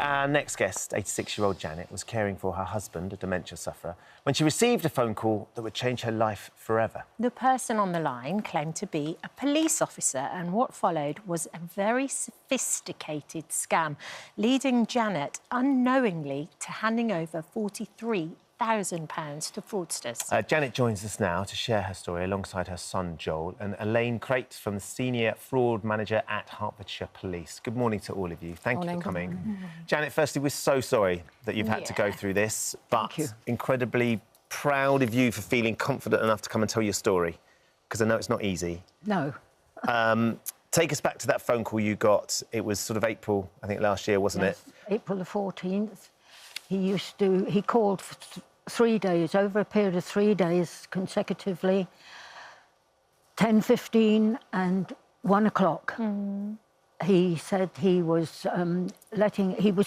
our next guest, 86-year-old Janet, was caring for her husband, a dementia sufferer, when she received a phone call that would change her life forever. The person on the line claimed to be a police officer, and what followed was a very sophisticated scam, leading Janet unknowingly to handing over £43,000 to fraudsters. Janet joins us now to share her story alongside her son, Joel, and Elaine Crate from the Senior Fraud Manager at Hertfordshire Police. Good morning to all of you. Thank you for coming. Janet, firstly, we're so sorry that you've had to go through this, but incredibly proud of you for feeling confident enough to come and tell your story, because I know it's not easy. No. Take us back to that phone call you got. It was sort of April, I think, last year, wasn't it? April the 14th. He called for 3 days, over a period of 3 days consecutively, 10:15 and 1 o'clock. He said he was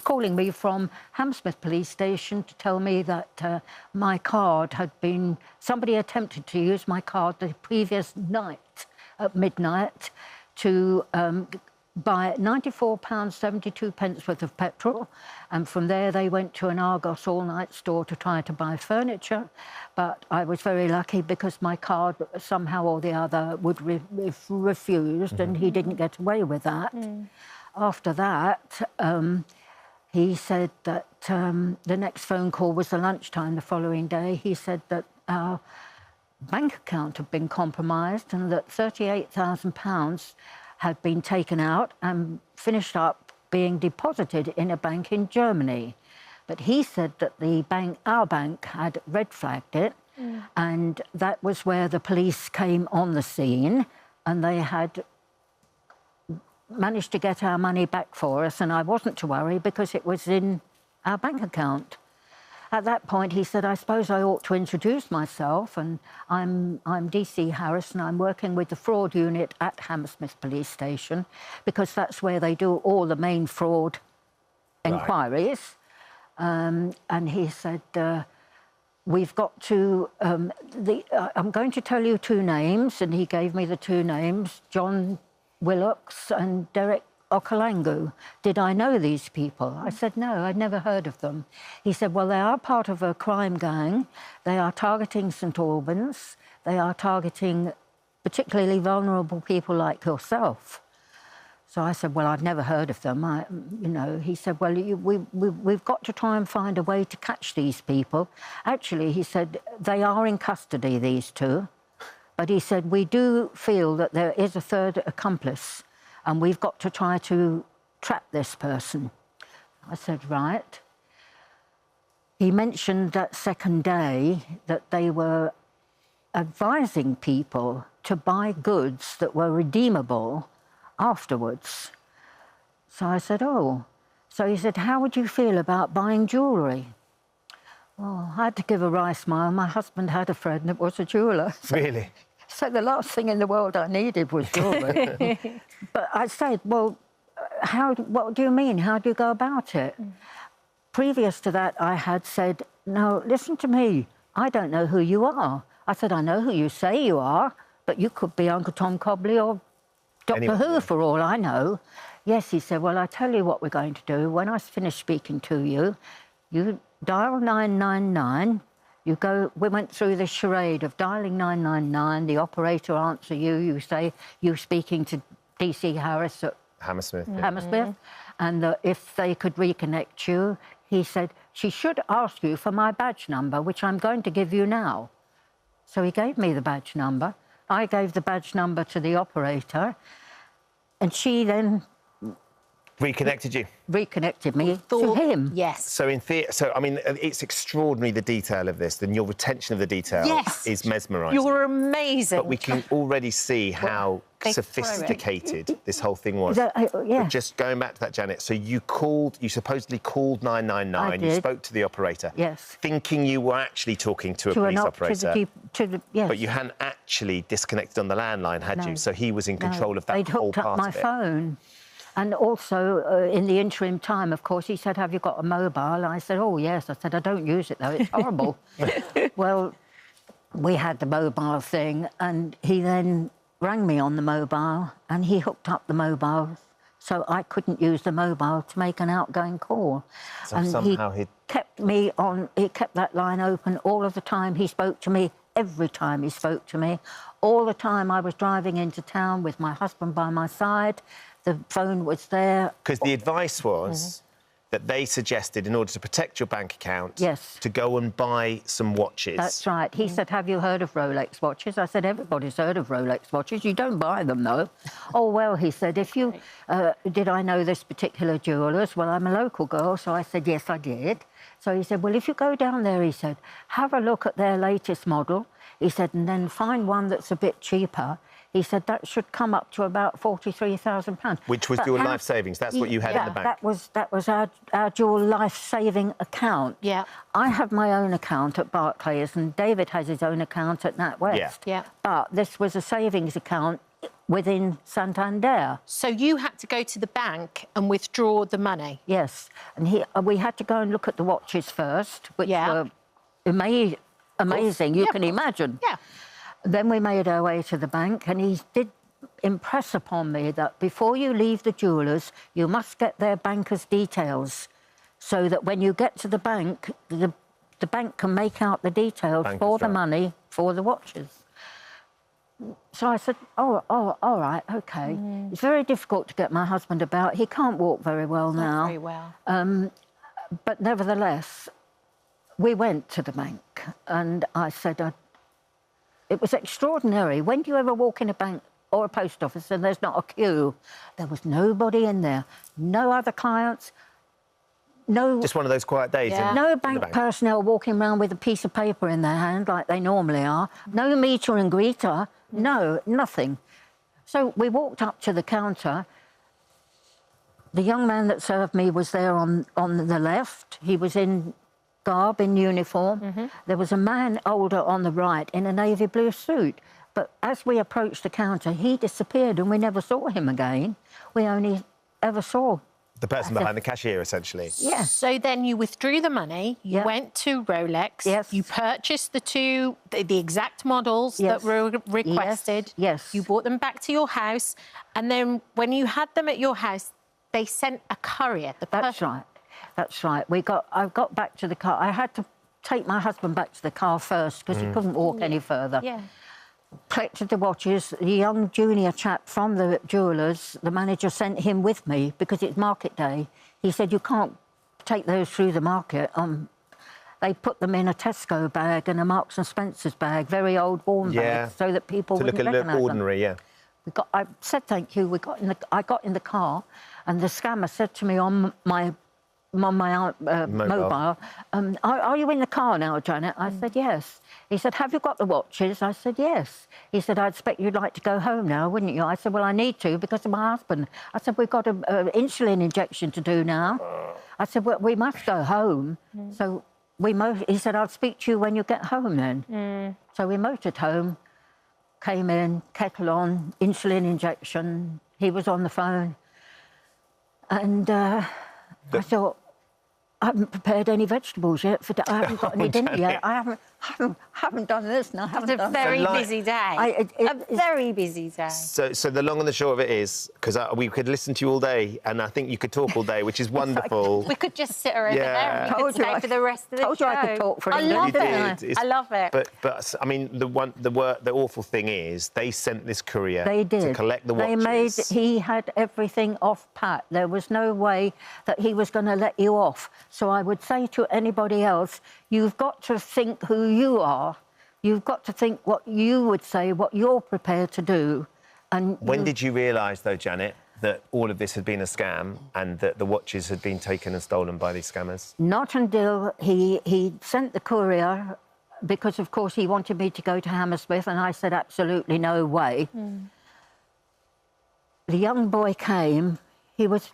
calling me from Hammersmith Police Station to tell me that my card had been... Somebody attempted to use my card the previous night at midnight to buy £94.72 worth of petrol, and from there they went to an Argos all-night store to try to buy furniture. But I was very lucky because my card somehow or the other would refused, and he didn't get away with that. After that, he said that the next phone call was the lunchtime the following day. He said that our bank account had been compromised and that £38,000 had been taken out and finished up being deposited in a bank in Germany. But he said that our bank had red flagged it, and that was where the police came on the scene, and they had managed to get our money back for us, and I wasn't to worry because it was in our bank account. At that point, he said, I suppose I ought to introduce myself, and I'm DC Harris, and I'm working with the fraud unit at Hammersmith Police Station, because that's where they do all the main fraud inquiries. And he said, we've got to... I'm going to tell you 2 names, and he gave me the 2 names, John Willocks and Derek Okalangu. Did I know these people? I said, no, I'd never heard of them. He said, well, they are part of a crime gang. They are targeting St Albans. They are targeting particularly vulnerable people like yourself. So I said, well, I've never heard of them. He said, well, we've got to try and find a way to catch these people. Actually, he said, they are in custody, these 2. But he said, we do feel that there is a 3rd accomplice, and we've got to try to trap this person. I said, right. He mentioned that second day that they were advising people to buy goods that were redeemable afterwards. So I said, oh. So he said, how would you feel about buying jewellery? Well, I had to give a wry smile. My husband had a friend that was a jeweller. Really? So the last thing in the world I needed was jewellery. But I said, well, what do you mean? How do you go about it? Previous to that, I had said, no, listen to me. I don't know who you are. I said, I know who you say you are, but you could be Uncle Tom Cobley or Doctor Who for all I know. Yes, he said, well, I tell you what we're going to do. When I finish speaking to you, you dial 999. We went through the charade of dialing 999, the operator answer you, you say you're speaking to DC Harris at Hammersmith. And if they could reconnect you, he said, she should ask you for my badge number, which I'm going to give you now. So he gave me the badge number. I gave the badge number to the operator, and she then... Reconnected you? Reconnected me to him. Yes. So I mean, it's extraordinary, the detail of this, and your retention of the detail is mesmerising. You're amazing. But we can already see how sophisticated this whole thing was. But just going back to that, Janet, so you supposedly called 999, you spoke to the operator, thinking you were actually talking to a police operator, but you hadn't actually disconnected on the landline, had you? So he was in control of that whole part of it. They'd hooked up my phone. And also, in the interim time, of course, he said, have you got a mobile? I said, oh, yes. I said, I don't use it, though. It's horrible. Well, we had the mobile thing, and he then rang me on the mobile, and he hooked up the mobile so I couldn't use the mobile to make an outgoing call. So and somehow he kept that line open all of the time. He spoke to me every time he spoke to me. All the time I was driving into town with my husband by my side, the phone was there. Because the advice was that they suggested, in order to protect your bank account, to go and buy some watches. That's right. He said, have you heard of Rolex watches? I said, everybody's heard of Rolex watches. You don't buy them, though. Oh, well, he said, if you... did I know this particular jeweller's? Well, I'm a local girl, so I said, yes, I did. So he said, well, if you go down there, he said, have a look at their latest model. He said, and then find one that's a bit cheaper. He said that should come up to about £43,000. Which was your life savings? That's what you had in the bank? That was our dual life-saving account. Yeah. I have my own account at Barclays and David has his own account at NatWest. Yeah. But this was a savings account within Santander. So you had to go to the bank and withdraw the money? Yes. And we had to go and look at the watches first, which were amazing, you can imagine. Yeah. Then we made our way to the bank and he did impress upon me that before you leave the jewellers, you must get their banker's details so that when you get to the bank, the bank can make out the details for the money for the watches. So I said, oh, all right, OK. It's very difficult to get my husband about. He can't walk very well now. Not very well. But nevertheless, we went to the bank and I said, it was extraordinary. When do you ever walk in a bank or a post office and there's not a queue? There was nobody in there, no other clients, no... Just one of those quiet days. Yeah. No bank personnel walking around with a piece of paper in their hand like they normally are. No meter and greeter, no, nothing. So we walked up to the counter. The young man that served me was there on the left. He was in garb, in uniform. There was a man older on the right in a navy blue suit. But as we approached the counter, he disappeared and we never saw him again. We only ever saw... The person behind the cashier, essentially. Yes. So then you withdrew the money, you went to Rolex, you purchased the exact models that were requested. Yes. You brought them back to your house, and then when you had them at your house, they sent a courier. That's right. That's right. I got back to the car. I had to take my husband back to the car first because he couldn't walk any further. Yeah. Collected the watches. The young junior chap from the jewellers, the manager sent him with me because it's market day. He said, you can't take those through the market. They put them in a Tesco bag and a Marks and Spencer's bag, very old worn bags, so that people wouldn't recognise them. To look a little ordinary, I said thank you. I got in the car and the scammer said to me on my mobile, are you in the car now, Janet? I said, yes. He said, have you got the watches? I said, yes. He said, I expect you'd like to go home now, wouldn't you? I said, well, I need to because of my husband. I said, we've got an insulin injection to do now. I said, well, we must go home. So he said, I'll speak to you when you get home then. So we motored home, came in, kettle on, insulin injection. He was on the phone. And... I thought, I haven't prepared any vegetables yet. I haven't got any dinner yet. I haven't done this now. It's a very busy day. A very busy day. So the long and the short of it is, because we could listen to you all day, and I think you could talk all day, which is wonderful. We could just sit over there and we could stay for the rest of the show. Told you I could talk for I love it. I love it. But I mean, the awful thing is, they sent this courier to collect the watches. He had everything off pat. There was no way that he was going to let you off. So I would say to anybody else, you've got to think who you are. You've got to think what you would say, what you're prepared to do. And when did you realise, though, Janet, that all of this had been a scam and that the watches had been taken and stolen by these scammers? Not until he sent the courier, because, of course, he wanted me to go to Hammersmith, and I said, absolutely no way. The young boy came. He was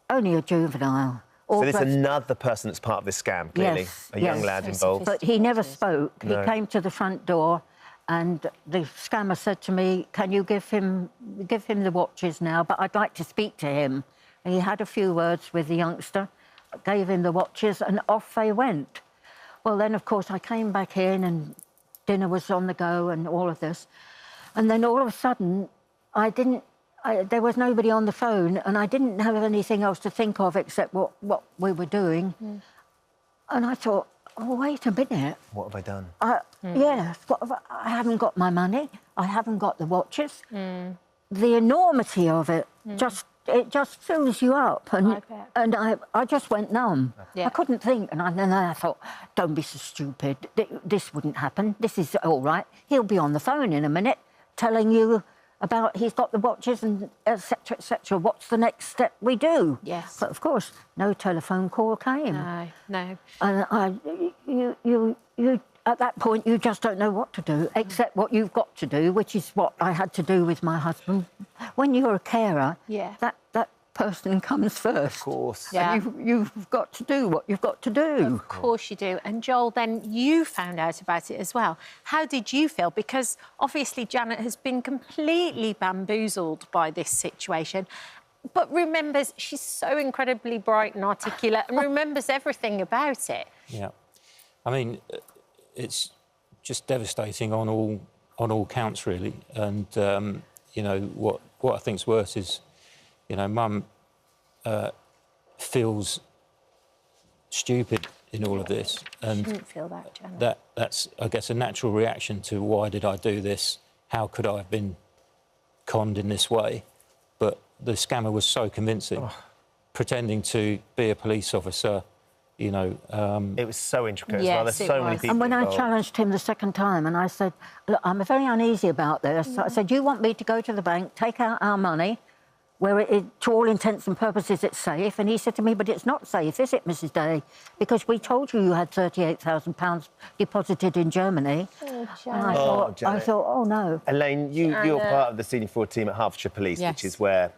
only a juvenile. So there's another person that's part of this scam, clearly. Yes, a young lad involved. But he never spoke. No. He came to the front door and the scammer said to me, can you give him the watches now? But I'd like to speak to him. And he had a few words with the youngster, gave him the watches, and off they went. Well, then, of course, I came back in and dinner was on the go and all of this. And then all of a sudden, there was nobody on the phone, and I didn't have anything else to think of except what we were doing. And I thought, oh, wait a minute. What have I done? Yeah, I haven't got my money. I haven't got the watches. The enormity of it it just fills you up, and I just went numb. Yeah. I couldn't think, and then I thought, don't be so stupid. This wouldn't happen. This is all right. He'll be on the phone in a minute, telling you about he's got the watches and etc. etc. What's the next step we do? Yes. But of course, no telephone call came. No. And you at that point you just don't know what to do except what you've got to do, which is what I had to do with my husband. When you're a carer, that person comes first. Of course. Yeah. And you've got to do what you've got to do. Of course you do. And Joel, then you found out about it as well. How did you feel? Because obviously Janet has been completely bamboozled by this situation, but remembers she's so incredibly bright and articulate and remembers everything about it. Yeah. I mean, it's just devastating on all counts, really. And, you know, what I think's worse is, you know, Mum feels stupid in all of this. And shouldn't feel that, Janet. That's, I guess, a natural reaction to why did I do this? How could I have been conned in this way? But the scammer was so convincing, pretending to be a police officer, you know... It was so intricate as well. There's so many people And when involved. I challenged him the second time and I said, look, I'm very uneasy about this. I said, you want me to go to the bank, take out our money, where to all intents and purposes it's safe? And he said to me, but it's not safe, is it, Mrs Day? Because we told you had £38,000 deposited in Germany. Oh, and I thought, oh, no. Elaine, you're part of the Senior Fraud team at Hertfordshire Police, Yes. which is where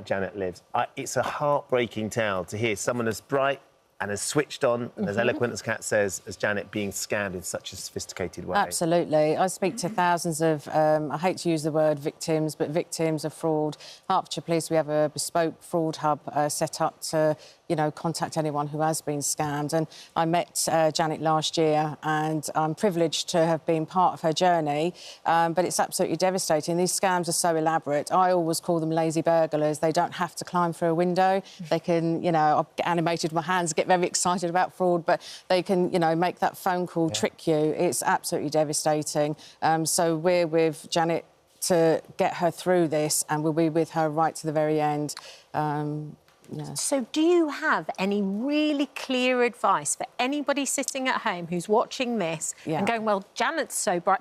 Janet lives. It's a heartbreaking tale to hear someone as bright and as switched on and as eloquent as Kat says, as Janet, being scammed in such a sophisticated way. Absolutely. I speak to thousands of, I hate to use the word victims, but victims of fraud. Hertfordshire Police, we have a bespoke fraud hub set up to, you know, contact anyone who has been scammed. And I met Janet last year, and I'm privileged to have been part of her journey, but it's absolutely devastating. These scams are so elaborate. I always call them lazy burglars. They don't have to climb through a window. They can, you know, I get animated with my hands, get very excited about fraud, but they can, you know, make that phone call, trick you. It's absolutely devastating. So we're with Janet to get her through this, and we'll be with her right to the very end. Yeah. So do you have any really clear advice for anybody sitting at home who's watching this and going, well, Janet's so bright,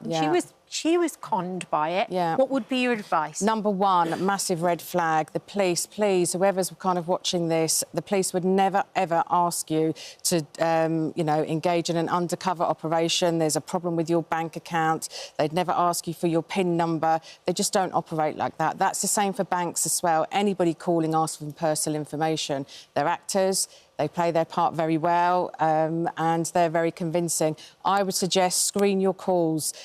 she was conned by it. Yeah. What would be your advice? Number one, massive red flag. The police, please, whoever's kind of watching this, the police would never, ever ask you to, you know, engage in an undercover operation. There's a problem with your bank account. They'd never ask you for your PIN number. They just don't operate like that. That's the same for banks as well. Anybody calling asking for personal information. They're actors. They play their part very well, and they're very convincing. I would suggest screen your calls.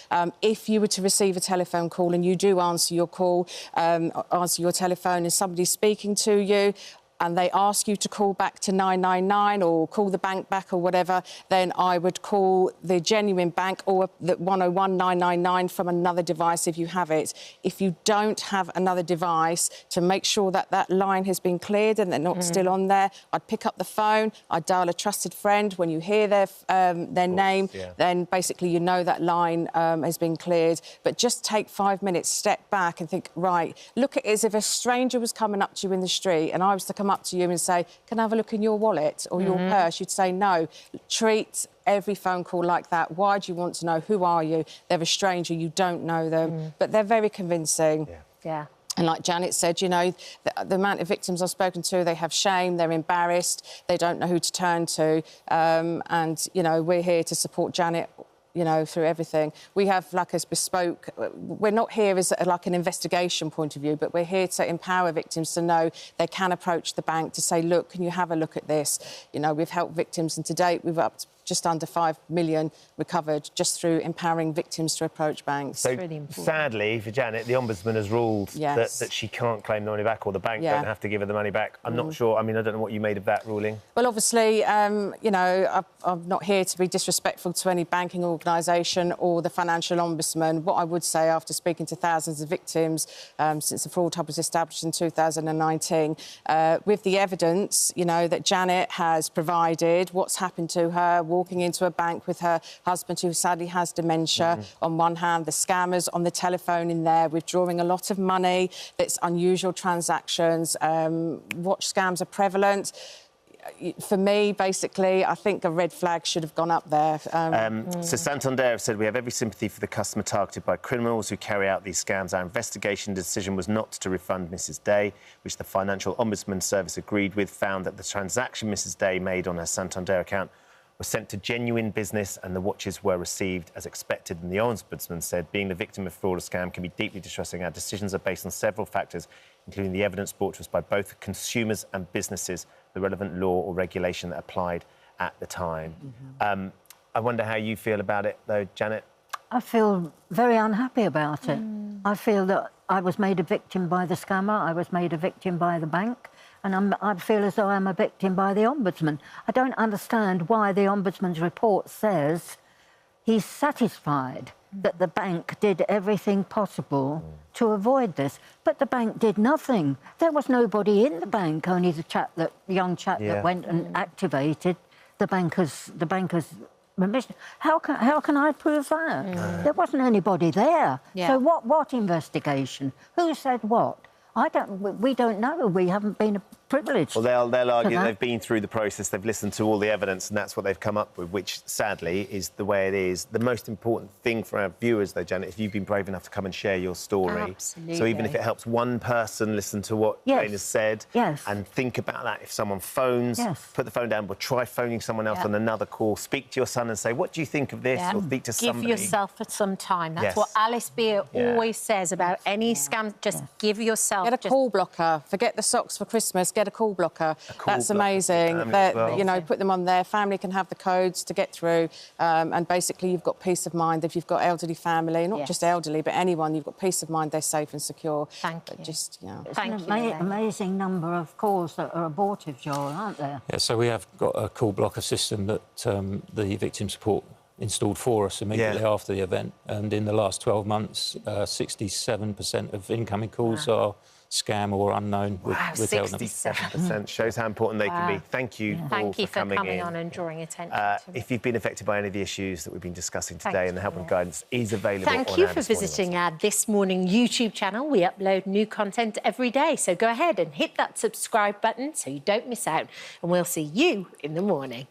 If you were to receive a telephone call and you do answer your call, answer your telephone and somebody's speaking to you, and they ask you to call back to 999 or call the bank back or whatever, then I would call the genuine bank or the 101 999 from another device if you have it. If you don't have another device, to make sure that that line has been cleared and they're not still on there, I'd pick up the phone, I'd dial a trusted friend. When you hear their name, then basically you know that line has been cleared. But just take 5 minutes, step back and think, right, look at it as if a stranger was coming up to you in the street and I was to come up to you and say, can I have a look in your wallet or your purse? You'd say no. Treat every phone call like that. Why do you want to know? Who are you? They're a stranger, you don't know them. But they're very convincing. Yeah. And like Janet said, you know, the amount of victims I've spoken to, they have shame, they're embarrassed, they don't know who to turn to. And, you know, we're here to support Janet, you know, through everything. We have, like, a bespoke... We're not here as, like, an investigation point of view, but we're here to empower victims to know they can approach the bank to say, look, can you have a look at this? You know, we've helped victims, and to date we've just under 5 million recovered just through empowering victims to approach banks. So, really important. sadly for Janet, the Ombudsman has ruled that she can't claim the money back, or the bank don't have to give her the money back. I'm not sure. I mean, I don't know what you made of that ruling. Well, obviously, you know, I'm not here to be disrespectful to any banking organisation or the Financial Ombudsman. What I would say, after speaking to thousands of victims since the fraud hub was established in 2019, with the evidence, you know, that Janet has provided, what's happened to her, walking into a bank with her husband who sadly has dementia, on one hand, the scammers on the telephone in there, withdrawing a lot of money, that's unusual transactions, watch scams are prevalent. For me, basically, I think a red flag should have gone up there. So Santander have said, we have every sympathy for the customer targeted by criminals who carry out these scams. Our investigation decision was not to refund Mrs Day, which the Financial Ombudsman Service agreed with, found that the transaction Mrs Day made on her Santander account was sent to genuine business and the watches were received as expected. And the Ombudsman said, being the victim of fraud or scam can be deeply distressing. Our decisions are based on several factors, including the evidence brought to us by both consumers and businesses, the relevant law or regulation that applied at the time. I wonder how you feel about it, though, Janet? I feel very unhappy about it. I feel that I was made a victim by the scammer, I was made a victim by the bank, and I feel as though I'm a victim by the Ombudsman. I don't understand why the Ombudsman's report says he's satisfied that the bank did everything possible to avoid this, but the bank did nothing. There was nobody in the bank, only the young chap that went and activated the banker's remission. How can I prove that? There wasn't anybody there. So what investigation? Who said what? We don't know. We haven't been privileged. Well, they'll argue they've been through the process, they've listened to all the evidence, and that's what they've come up with, which, sadly, is the way it is. The most important thing for our viewers, though, Janet, if you've been brave enough to come and share your story. Absolutely. So even if it helps one person listen to what Elaine has said and think about that, if someone phones, put the phone down, but try phoning someone else on another call, speak to your son and say, what do you think of this? Or speak to somebody. Give yourself some time. That's what Alice Beer always says about any scam. Just give yourself... Get a call blocker. Forget the socks for Christmas. Get a call blocker. That's amazing. You know, put them on there. Family can have the codes to get through, and basically you've got peace of mind if you've got elderly family, not just elderly, but anyone. You've got peace of mind. They're safe and secure. Thank you. Just It's an amazing number of calls that are abortive, Joel, aren't there? Yeah. So we have got a call blocker system that the victim support installed for us immediately after the event, and in the last 12 months, 67% of incoming calls are scam or unknown with 67% shows how important they can be. Thank you all for coming on and drawing attention to if you've been affected by any of the issues that we've been discussing today, and the help and guidance is available. Thank you for visiting our This Morning YouTube channel. We upload new content every day, so go ahead and hit that subscribe button so you don't miss out, and we'll see you in the morning.